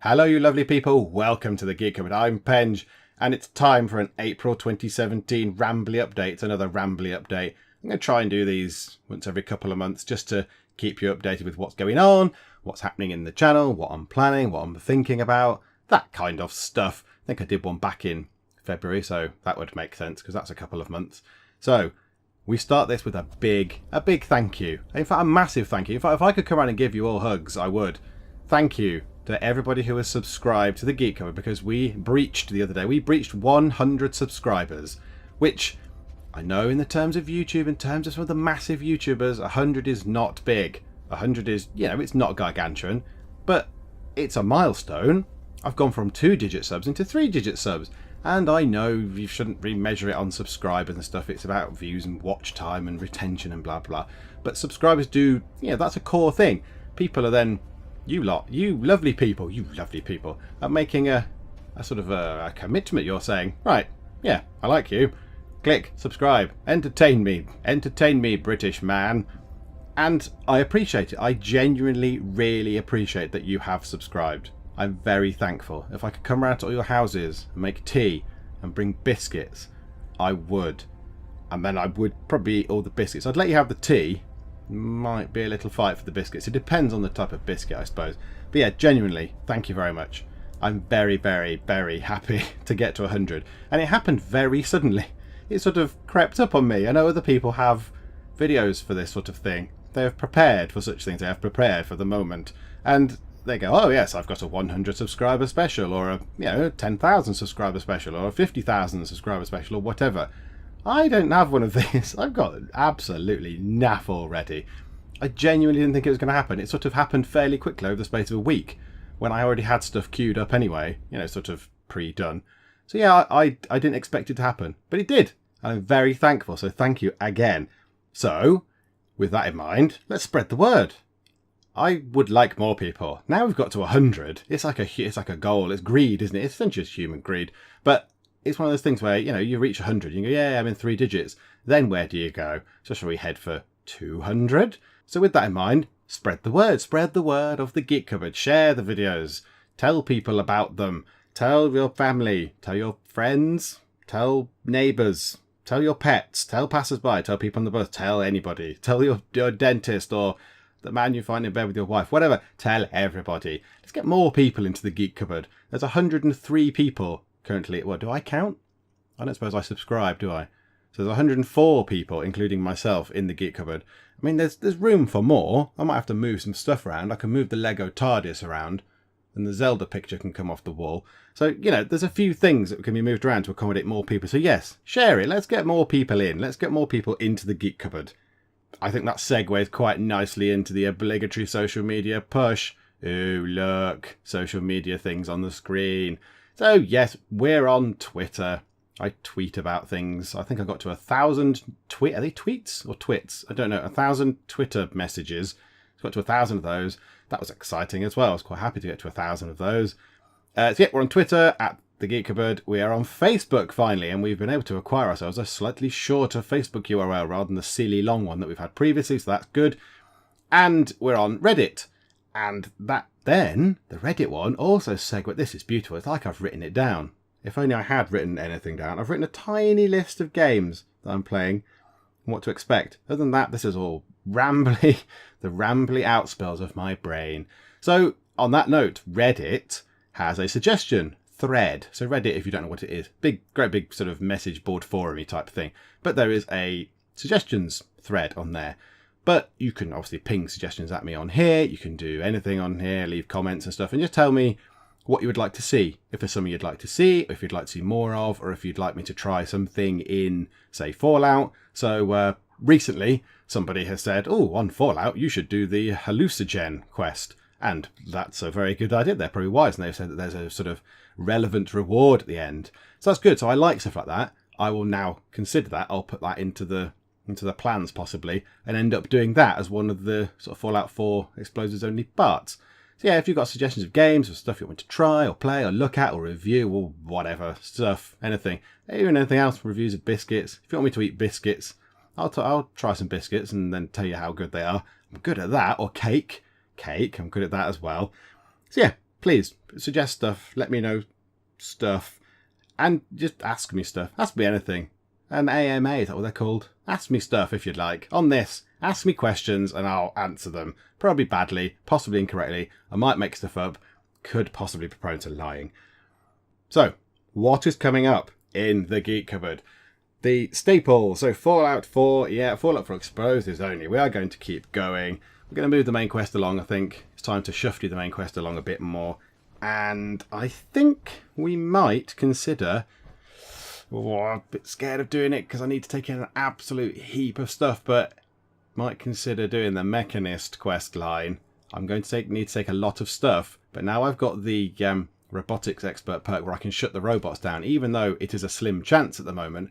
Hello you lovely people, welcome to the Geek Cupboard. I'm Penge, and it's time for an April 2017 Rambly update. It's another Rambly update. I'm going to try and do these once every couple of months just to keep you updated with what's going on, what's happening in the channel, what I'm planning, what I'm thinking about, that kind of stuff. I think I did one back in February, so that would make sense because that's a couple of months. So we start this with a big thank you. In fact, a massive thank you. In fact, if I could come around and give you all hugs, I would. Thank you to everybody who has subscribed to the Geek Cupboard, because we breached the other day. We breached 100 subscribers, which I know in the terms of YouTube, in terms of some of the massive YouTubers, 100 is not big. 100 is, you know, it's not gargantuan, but it's a milestone. I've gone from 2-digit subs into 3-digit subs. And I know you shouldn't really measure it on subscribers and stuff. It's about views and watch time and retention and blah, blah. But subscribers do, you know, that's a core thing. People are then, you lovely people, are making a sort of a commitment. You're saying, right, yeah, I like you. Click, subscribe, entertain me, British man. And I appreciate it. I genuinely, really appreciate that you have subscribed. I'm very thankful. If I could come around to all your houses and make tea and bring biscuits, I would. And then I would probably eat all the biscuits. I'd let you have the tea. Might be a little fight for the biscuits. It depends on the type of biscuit, I suppose. But yeah, genuinely, thank you very much. I'm very, very, very happy to get to 100. And it happened very suddenly. It sort of crept up on me. I know other people have videos for this sort of thing. They have prepared for such things. They have prepared for the moment. And they go, oh yes, I've got a 100 subscriber special, or a 10,000 subscriber special, or a 50,000 subscriber special, or whatever. I don't have one of these. I've got absolutely naff already. I genuinely didn't think it was going to happen. It sort of happened fairly quickly over the space of a week, when I already had stuff queued up anyway, you know, sort of pre-done. So yeah, I didn't expect it to happen, but it did. I'm very thankful, so thank you again. So, with that in mind, let's spread the word. I would like more people. Now we've got to 100. It's like a goal. It's greed, isn't it? It's essentially just human greed. But it's one of those things where, you know, you reach 100. You go, yeah, I'm in 3 digits. Then where do you go? So shall we head for 200? So with that in mind, spread the word. Spread the word of the Geek Cupboard. Share the videos. Tell people about them. Tell your family. Tell your friends. Tell neighbours. Tell your pets. Tell passers-by. Tell people on the bus. Tell anybody. Tell your dentist or the man you find in bed with your wife, whatever. Tell everybody. Let's get more people into the Geek Cupboard. There's 103 people currently. What, do I count? I don't suppose I subscribe, do I? So there's 104 people, including myself, in the Geek Cupboard. I mean, there's room for more. I might have to move some stuff around. I can move the Lego TARDIS around, and the Zelda picture can come off the wall. So, you know, there's a few things that can be moved around to accommodate more people. So yes, share it. Let's get more people in. Let's get more people into the Geek Cupboard. I think that segues quite nicely into the obligatory social media push. Oh, look, social media things on the screen. So, yes, we're on Twitter. I tweet about things. I think I got to 1,000 are they tweets or twits? I don't know. 1,000 Twitter messages. Got to 1,000 of those. That was exciting as well. I was quite happy to get to 1,000 of those. So yeah, we're on Twitter at the Geek Cupboard. We are on Facebook finally, and we've been able to acquire ourselves a slightly shorter Facebook URL rather than the silly long one that we've had previously, so that's good. And we're on Reddit, and that then the Reddit one also segued. This is beautiful. It's like I've written it down. If only I had written anything down. I've written a tiny list of games that I'm playing and what to expect. Other than that, this is all rambly, the rambly outspills of my brain. So on that note, Reddit has a suggestion thread. So Reddit, if you don't know what it is, great big sort of message board forum-y type thing. But there is a suggestions thread on there. But you can obviously ping suggestions at me on here. You can do anything on here, leave comments and stuff, and just tell me what you would like to see. If there's something you'd like to see, if you'd like to see more of, or if you'd like me to try something in, say, Fallout. So recently, somebody has said, oh, on Fallout, you should do the hallucinogen quest. And that's a very good idea. They're probably wise, and they've said that there's a sort of relevant reward at the end. So that's good. So I like stuff like that. I will now consider that. I'll put that into the plans possibly, and end up doing that as one of the sort of Fallout 4 Explosives Only parts. So yeah, if you've got suggestions of games or stuff you want to try or play or look at or review or whatever stuff, anything, even anything else, reviews of biscuits. If you want me to eat biscuits, I'll try some biscuits and then tell you how good they are. I'm good at that. Or cake, I'm good at that as well. So yeah, please suggest stuff, let me know stuff, and just ask me stuff. Ask me anything. An AMA, is that what they're called? Ask me stuff if you'd like. On this, ask me questions and I'll answer them. Probably badly, possibly incorrectly. I might make stuff up. Could possibly be prone to lying. So, what is coming up in the Geek Cupboard? The staple. So Fallout 4, Fallout 4 Exposed is only. We are going to keep going. We're going to move the main quest along, I think. It's time to shufty the main quest along a bit more. And I think we might consider... I'm a bit scared of doing it because I need to take in an absolute heap of stuff, but might consider doing the Mechanist quest line. I'm going to need to take a lot of stuff, but now I've got the robotics expert perk where I can shut the robots down, even though it is a slim chance at the moment.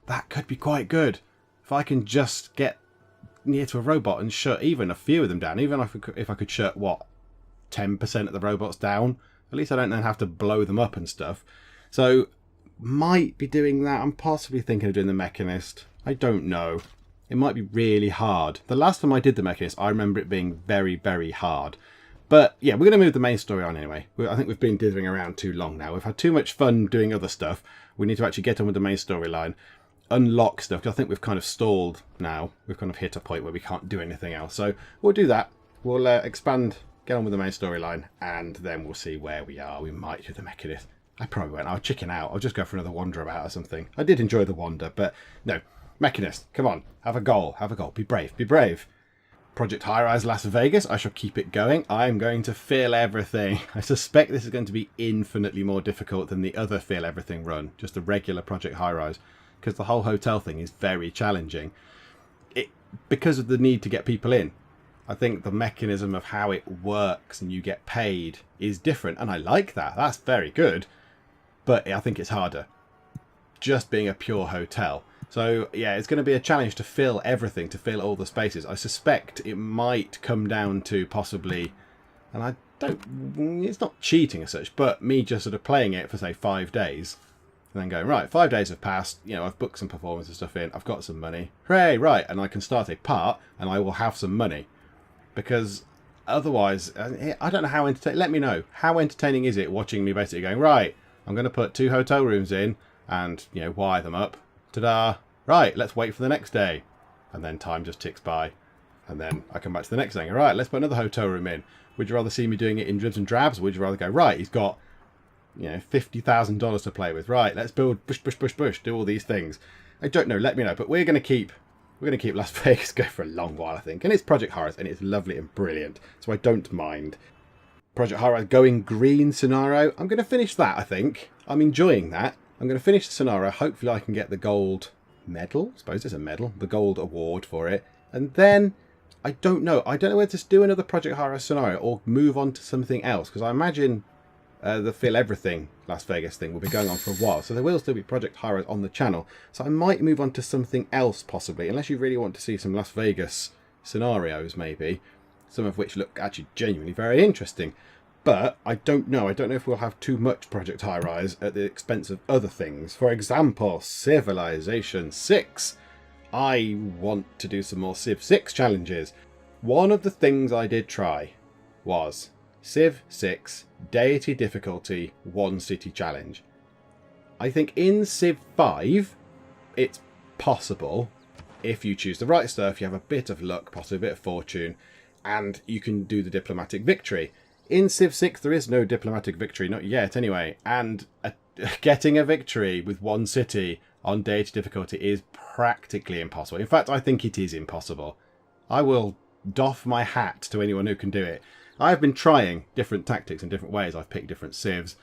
That could be quite good. If I can just get near to a robot and shut even a few of them down, even if I could shut, 10% of the robots down, at least I don't then have to blow them up and stuff. So, might be doing that. I'm possibly thinking of doing the Mechanist. I don't know. It might be really hard. The last time I did the Mechanist, I remember it being very, very hard. But yeah, we're going to move the main story on anyway. I think we've been dithering around too long now. We've had too much fun doing other stuff. We need to actually get on with the main storyline. Unlock stuff, because I think we've kind of stalled now. We've kind of hit a point where we can't do anything else. So we'll do that. We'll expand, get on with the main storyline, and then we'll see where we are. We might do the Mechanist. I probably won't. I'll chicken out. I'll just go for another wander about or something. I did enjoy the wander, but no. Mechanist, come on. Have a goal. Have a goal. Be brave. Be brave. Project Highrise Las Vegas. I shall keep it going. I'm going to fill everything. I suspect this is going to be infinitely more difficult than the other fill everything run. Just the regular Project Highrise. Because the whole hotel thing is very challenging. Because of the need to get people in. I think the mechanism of how it works and you get paid is different. And I like that. That's very good. But I think it's harder. Just being a pure hotel. So, yeah, it's going to be a challenge to fill everything, to fill all the spaces. I suspect it might come down to possibly, and it's not cheating as such, but me just sort of playing it for, say, 5 days. And then going, right, 5 days have passed, I've booked some performance and stuff in, I've got some money. Hooray, right, and I can start a part, and I will have some money. Because otherwise, I don't know how entertaining, let me know, how entertaining is it watching me basically going, right, I'm going to put 2 hotel rooms in, and, wire them up. Ta-da! Right, let's wait for the next day. And then time just ticks by. And then I come back to the next thing. Right, let's put another hotel room in. Would you rather see me doing it in dribs and drabs? Or would you rather go, right, he's got, $50,000 to play with. Right, let's build bush, do all these things. I don't know, let me know. But we're going to keep Las Vegas go for a long while, I think. And it's Project Highrise, and it's lovely and brilliant. So I don't mind. Project Highrise going green scenario. I'm going to finish that, I think. I'm enjoying that. I'm going to finish the scenario. Hopefully I can get the gold medal. I suppose it's a medal. The gold award for it. And then, I don't know. I don't know whether to do another Project Highrise scenario or move on to something else. Because I imagine the Fill Everything Las Vegas thing will be going on for a while. So there will still be Project Highrise on the channel. So I might move on to something else possibly. Unless you really want to see some Las Vegas scenarios maybe. Some of which look actually genuinely very interesting. But I don't know. I don't know if we'll have too much Project Highrise at the expense of other things. For example, Civilization 6. I want to do some more Civ 6 challenges. One of the things I did try was Civ 6 Deity Difficulty 1 City Challenge. I think in Civ 5 it's possible if you choose the right stuff, you have a bit of luck, possibly a bit of fortune, and you can do the diplomatic victory. In Civ 6, there is no diplomatic victory, not yet anyway, and getting a victory with one city on deity difficulty is practically impossible. In fact, I think it is impossible. I will doff my hat to anyone who can do it. I've been trying different tactics in different ways. I've picked different civs.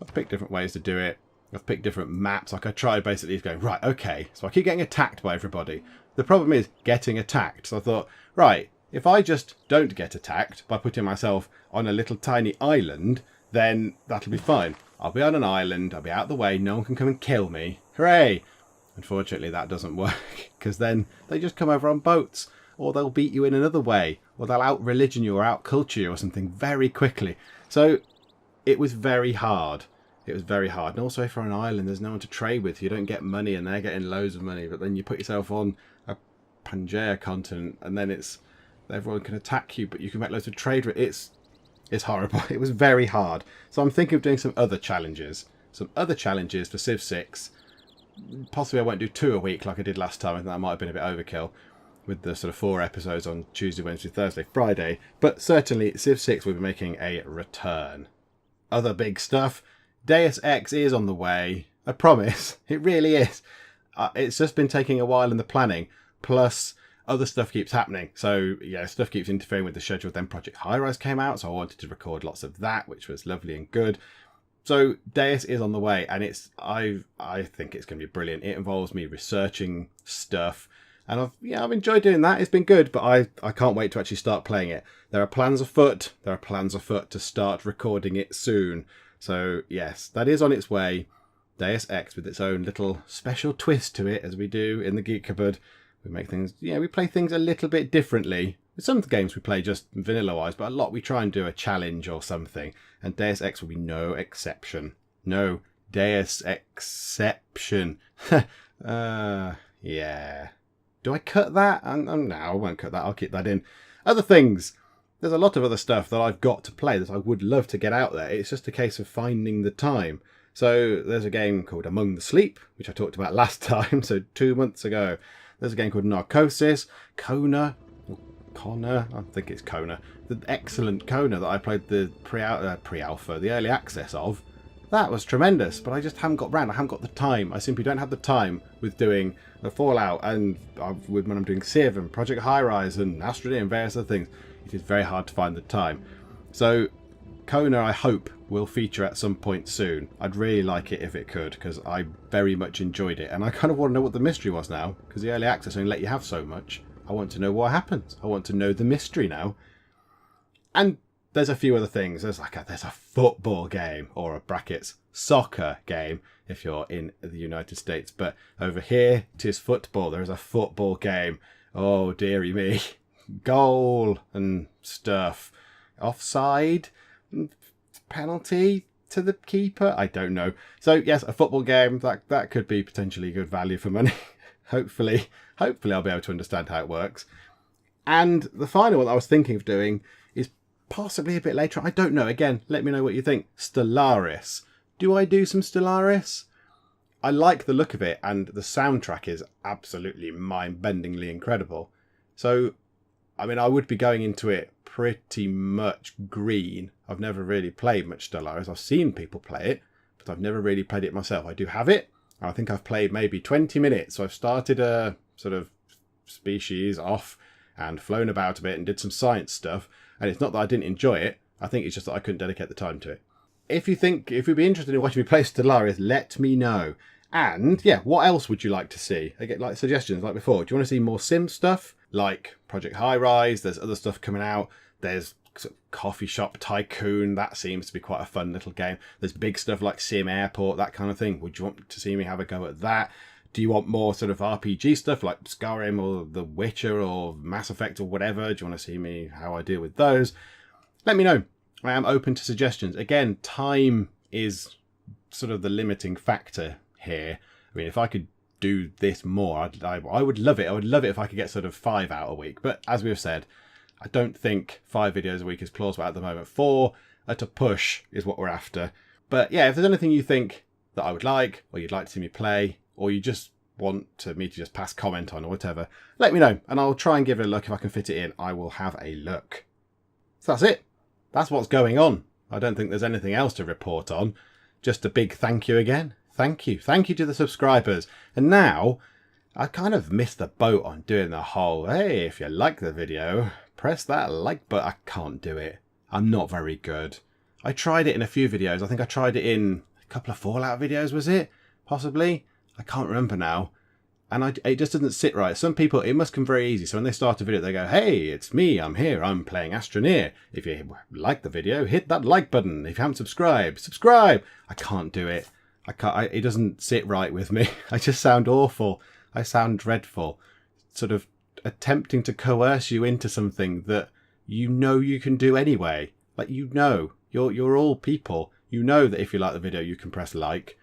I've picked different ways to do it. I've picked different maps. Like I tried basically going, right, okay, so I keep getting attacked by everybody. The problem is getting attacked. So I thought, right, if I just don't get attacked by putting myself on a little tiny island, then that'll be fine. I'll be on an island, I'll be out of the way, no one can come and kill me. Hooray! Unfortunately, that doesn't work, because then they just come over on boats, or they'll beat you in another way, or they'll out-religion you or out-culture you or something very quickly. So it was very hard. It was very hard. And also, if you're on an island, there's no one to trade with. You don't get money, and they're getting loads of money, but then you put yourself on a Penge continent, and then everyone can attack you, but you can make loads of trade. It's It's horrible. It was very hard. So I'm thinking of doing some other challenges. Some other challenges for Civ 6. Possibly I won't do 2 a week like I did last time. I think that might have been a bit overkill with the sort of 4 episodes on Tuesday, Wednesday, Thursday, Friday. But certainly Civ 6 will be making a return. Other big stuff. Deus Ex is on the way. I promise. It really is. It's just been taking a while in the planning. Plus, other stuff keeps happening. So, yeah, stuff keeps interfering with the schedule. Then Project Highrise came out, so I wanted to record lots of that, which was lovely and good. So, Deus is on the way, and I think it's going to be brilliant. It involves me researching stuff, and I've enjoyed doing that. It's been good, but I can't wait to actually start playing it. There are plans afoot. There are plans afoot to start recording it soon. So, yes, that is on its way. Deus Ex with its own little special twist to it, as we do in the Geek Cupboard. We make things, we play things a little bit differently. With some of the games we play just vanilla-wise, but a lot we try and do a challenge or something. And Deus Ex will be no exception. No Deus Exception. Yeah. Do I cut that? No, I won't cut that. I'll keep that in. Other things. There's a lot of other stuff that I've got to play that I would love to get out there. It's just a case of finding the time. So there's a game called Among the Sleep, which I talked about last time, so 2 months ago. There's a game called Narcosis, Connor, I think it's Kona. The excellent Kona that I played the pre-alpha, the early access of. That was tremendous, but I just haven't got round. I haven't got the time. I simply don't have the time with doing the Fallout and when I'm doing Civ and Project Highrise and Astroneer and various other things. It is very hard to find the time. So Kona, I hope, will feature at some point soon. I'd really like it if it could, because I very much enjoyed it. And I kind of want to know what the mystery was now, because the early access only let you have so much. I want to know what happens. I want to know the mystery now. And there's a few other things. There's a football game, or a brackets soccer game, if you're in the United States. But over here, 'tis football. There is a football game. Oh, dearie me. Goal and stuff. Offside? Penalty to the keeper? I don't know. So yes, a football game that could be potentially good value for money. Hopefully I'll be able to understand how it works. And the final one I was thinking of doing is possibly a bit later. I don't know. Again, let me know what you think. Stellaris. Do I do some Stellaris? I like the look of it, and the soundtrack is absolutely mind-bendingly incredible. So, I mean, I would be going into it pretty much green. I've never really played much Stellaris. I've seen people play it, but I've never really played it myself. I do have it. I think I've played maybe 20 minutes. So I've started a sort of species off and flown about a bit and did some science stuff. And it's not that I didn't enjoy it. I think it's just that I couldn't dedicate the time to it. If you'd be interested in watching me play Stellaris, let me know. And yeah, what else would you like to see? I get like suggestions like before. Do you want to see more sim stuff? Like Project Highrise, there's other stuff coming out. There's sort of Coffee Shop Tycoon, that seems to be quite a fun little game. There's big stuff like Sim Airport, that kind of thing. Would you want to see me have a go at that? Do you want more sort of RPG stuff like Skyrim or The Witcher or Mass Effect or whatever? Do you want to see me how I deal with those? Let me know. I am open to suggestions. Again, time is sort of the limiting factor here. I mean, if I could do this more, I would love it. I would love it if I could get sort of 5 out a week. But as we've said, I don't think 5 videos a week is plausible at the moment. 4 at a push is what we're after. But yeah, if there's anything you think that I would like, or you'd like to see me play, or you just want me to just pass comment on or whatever, let me know. And I'll try and give it a look. If I can fit it in, I will have a look. So that's it. That's what's going on. I don't think there's anything else to report on. Just a big thank you again. Thank you. Thank you to the subscribers. And now, I kind of missed the boat on doing the whole, hey, if you like the video, press that like button. I can't do it. I'm not very good. I tried it in a few videos. I think I tried it in a couple of Fallout videos, was it? Possibly? I can't remember now. And it just doesn't sit right. Some people, it must come very easy. So when they start a video, they go, hey, it's me. I'm here. I'm playing Astroneer. If you like the video, hit that like button. If you haven't subscribed, subscribe. I can't do it. It doesn't sit right with me. I just sound awful. I sound dreadful. Sort of attempting to coerce you into something that you know you can do anyway. Like, you know, you're all people. You know that if you like the video, you can press like.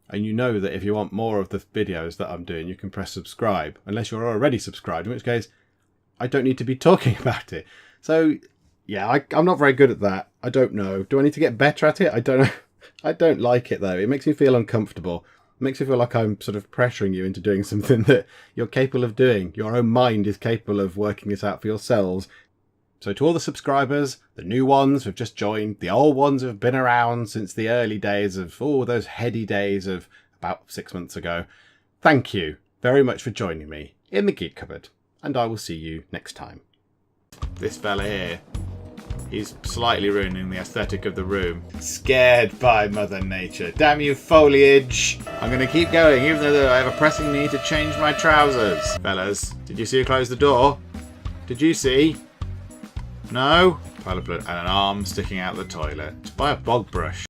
And you know that if you want more of the videos that I'm doing, you can press subscribe. Unless you're already subscribed, in which case I don't need to be talking about it. So Yeah, I'm not very good at that. I don't know. Do I need to get better at it? I don't know. I don't like it, though. It makes me feel uncomfortable. It makes me feel like I'm sort of pressuring you into doing something that you're capable of doing. Your own mind is capable of working this out for yourselves. So to all the subscribers, the new ones who've just joined, the old ones who've been around since the early days of, those heady days of about 6 months ago, thank you very much for joining me in the Geek Cupboard, and I will see you next time. This fella here, he's slightly ruining the aesthetic of the room. Scared by Mother Nature. Damn you, foliage! I'm going to keep going, even though I have a pressing need to change my trousers. Fellas, did you see her close the door? Did you see? No? Pile of blood and an arm sticking out the toilet. Buy a bog brush.